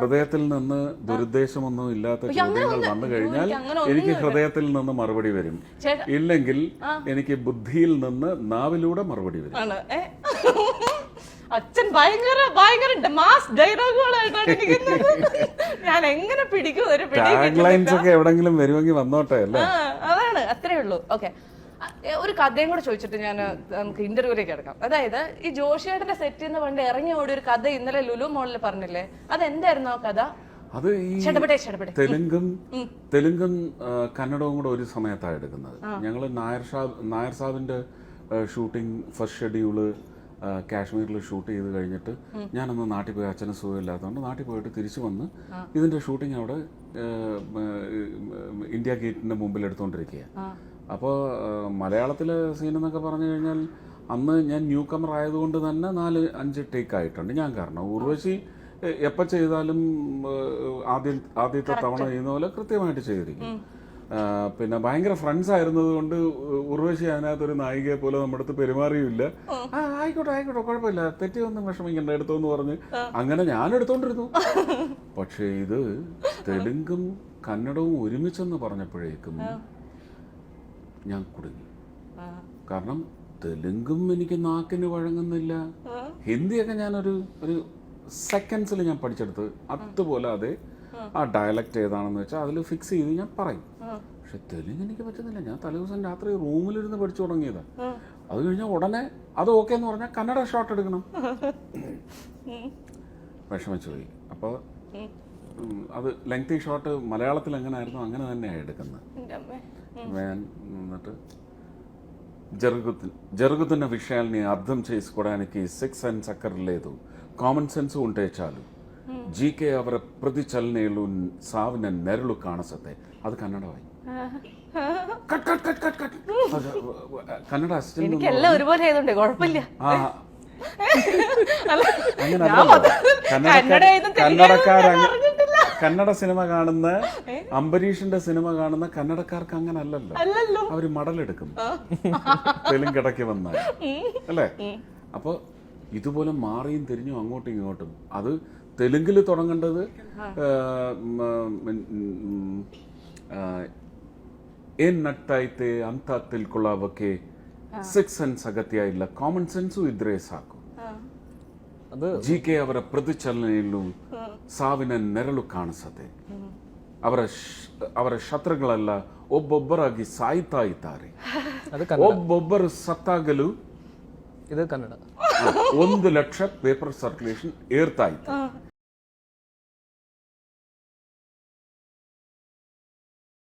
ഹൃദയത്തിൽ നിന്ന് ദുരുദ്ദേശമൊന്നും ഇല്ലാത്ത ചോദ്യങ്ങൾ വന്നു കഴിഞ്ഞാൽ എനിക്ക് ഹൃദയത്തിൽ നിന്ന് മറുപടി വരും, ഇല്ലെങ്കിൽ എനിക്ക് ബുദ്ധിയിൽ നിന്ന് നാവിലൂടെ മറുപടി വരും. അച്ഛൻ ഭയങ്കര ഭയങ്കര മാസ് ഡയലോഗുകളായിട്ടാണ് ഞാൻ എങ്ങനെ പിടിക്കും ഒരു ടാഗ്ലൈൻസ് ഒക്കെ എവിടെങ്കിലും വരുമെങ്കിൽ വന്നോട്ടെ അല്ലേ. അതാണ്, അത്രേ ഉള്ളൂ. ഓക്കെ, ഒരു കഥയും കൂടെ ചോദിച്ചിട്ട് ഞാൻ നമുക്ക് ഇന്റർവ്യൂലേക്ക് എടുക്കാം. അതായത് ഈ ജോഷിയേട്ടന്റെ സെറ്റിൽ നിന്ന് പണ്ട് ഇറങ്ങി ഓടി ഒരു കഥ ഇന്നലെ ലുലു മോളിൽ പറഞ്ഞില്ലേ, അതെന്തായിരുന്നു ആ കഥ? അത് ഈ തെലുങ്കും കന്നഡവും കൂടെ ഒരു സമയത്താണ് എടുക്കുന്നത്. ഞങ്ങൾ നായർ സാബിന്റെ ഷൂട്ടിംഗ് ഫസ്റ്റ് ഷെഡ്യൂള് കാശ്മീരിൽ ഷൂട്ട് ചെയ്ത് കഴിഞ്ഞിട്ട് ഞാനന്ന് നാട്ടിൽ പോയി, അച്ഛന് സുഖമില്ലാത്തതുകൊണ്ട് നാട്ടിൽ പോയിട്ട് തിരിച്ചു വന്ന് ഇതിന്റെ ഷൂട്ടിംഗ് അവിടെ ഇന്ത്യ ഗേറ്റിന്റെ മുമ്പിൽ എടുത്തുകൊണ്ടിരിക്കുക. അപ്പോൾ മലയാളത്തിലെ സീൻ എന്നൊക്കെ പറഞ്ഞു കഴിഞ്ഞാൽ അന്ന് ഞാൻ ന്യൂ കമർ ആയതുകൊണ്ട് തന്നെ 4-5 ടേക്ക് ആയിട്ടുണ്ട് ഞാൻ. കാരണം ഉർവശി എപ്പോൾ ചെയ്താലും ആദ്യത്തെ തവണ ചെയ്യുന്ന പോലെ കൃത്യമായിട്ട് ചെയ്തിരിക്കും. പിന്നെ ഭയങ്കര ഫ്രണ്ട്സ് ആയിരുന്നത് കൊണ്ട് ഉർവശി അതിനകത്തൊരു നായികയെ പോലെ നമ്മുടെ അടുത്ത് പെരുമാറിയില്ല. ആയിക്കോട്ടെ കുഴപ്പമില്ല, തെറ്റിയൊന്നും വിഷമിക്കണ്ട, എടുത്തോന്ന് പറഞ്ഞ് അങ്ങനെ ഞാൻ എടുത്തോണ്ടിരുന്നു. പക്ഷേ ഇത് തെലുങ്കും കന്നഡവും ഒരുമിച്ചെന്ന് പറഞ്ഞപ്പോഴേക്കും ഞാൻ കുടുങ്ങി. കാരണം തെലുങ്കും എനിക്ക് നാക്കിന് വഴങ്ങുന്നില്ല, ഹിന്ദിയൊക്കെ ഞാനൊരു സെക്കൻഡ്സിൽ ഞാൻ പഠിച്ചെടുത്ത് അതുപോലെ അതെ ആ ഡയലക്റ്റ് ഏതാണെന്ന് വെച്ചാൽ അതിൽ ഫിക്സ് ചെയ്ത് ഞാൻ പറയും. പക്ഷെ തെലുങ്ക് എനിക്ക് പറ്റുന്നില്ല. ഞാൻ തലേദിവസം രാത്രി റൂമിലിരുന്ന് പഠിച്ചു തുടങ്ങിയതാ. അത് കഴിഞ്ഞാൽ ഉടനെ അത് ഓക്കെ എന്ന് പറഞ്ഞാൽ കന്നഡ ഷോട്ട് എടുക്കണം, വിഷമിച്ചു പോയി. അപ്പോൾ അത് ലെങ്തി ഷോട്ട് മലയാളത്തിൽ എങ്ങനെയായിരുന്നു അങ്ങനെ തന്നെയാണ് എടുക്കുന്നത്. എന്നിട്ട് జరుగుతున్న విషయాల్ని అర్థం చేసుకోవడానికి సిక్స్ సెన్స్ అక్కర్లేదు, కామన్ సెన్స్ ఉంటే చాలు. జీకే ಅವರ ಪ್ರತಿ ಚಲನೆಯಲ್ಲೂ ಸಾವಿನ ನೆರಳು ಕಾಣಿಸುತ್ತೆ. ಅದು ಕನ್ನಡವಾಗಿ cut cut cut cut cut Kannada assistant എല്ലാം ഒരുപോലെ ആയതുകൊണ്ട് കുഴപ്പമില്ല. കന്നഡ സിനിമ കാണുന്ന അംബരീഷിന്റെ സിനിമ കാണുന്ന കന്നഡക്കാർക്ക് അങ്ങനെ അല്ലല്ലോ. അവര് മടലെടുക്കും തെലുങ്കിടയ്ക്ക് വന്നാൽ അല്ലേ. അപ്പൊ ഇതുപോലെ മാറിയും തിരിഞ്ഞും അങ്ങോട്ടും ഇങ്ങോട്ടും. അത് തെലുങ്കിൽ തുടങ്ങേണ്ടത് ಏನ್ನಟ್ಟೈತೆ ಅಂತ ತಿಳ್ಕೊಳ್ಳೋಕೆ ಸಿಕ್ಸ್ ಸೆನ್ಸ್ ಅಗತ್ಯ ಇಲ್ಲ, ಕಾಮನ್ ಸೆನ್ಸು ಇದ್ರೆ ಸಾಕು. ಅದು ಜಿ.ಕೆ. ಅವರ ಪ್ರತಿಚಲನೆಯಲ್ಲೂ ಸಾವಿನ ನೆರಳು ಕಾಣಿಸುತ್ತೆ. ಅವರ ಶತ್ರುಗಳೆಲ್ಲ ಒಬ್ಬೊಬ್ಬರಾಗಿ ಸಾಯ್ತಾ ಇದ್ದಾರೆ. ಒಬ್ಬೊಬ್ಬರು ಸತ್ತಾಗಲು ಇದು ಕನ್ನಡ 1 ಲಕ್ಷ ಪೇಪರ್ ಸರ್ಕ್ಯುಲೇಷನ್ ಏರ್ತಾ ಇತ್ತು.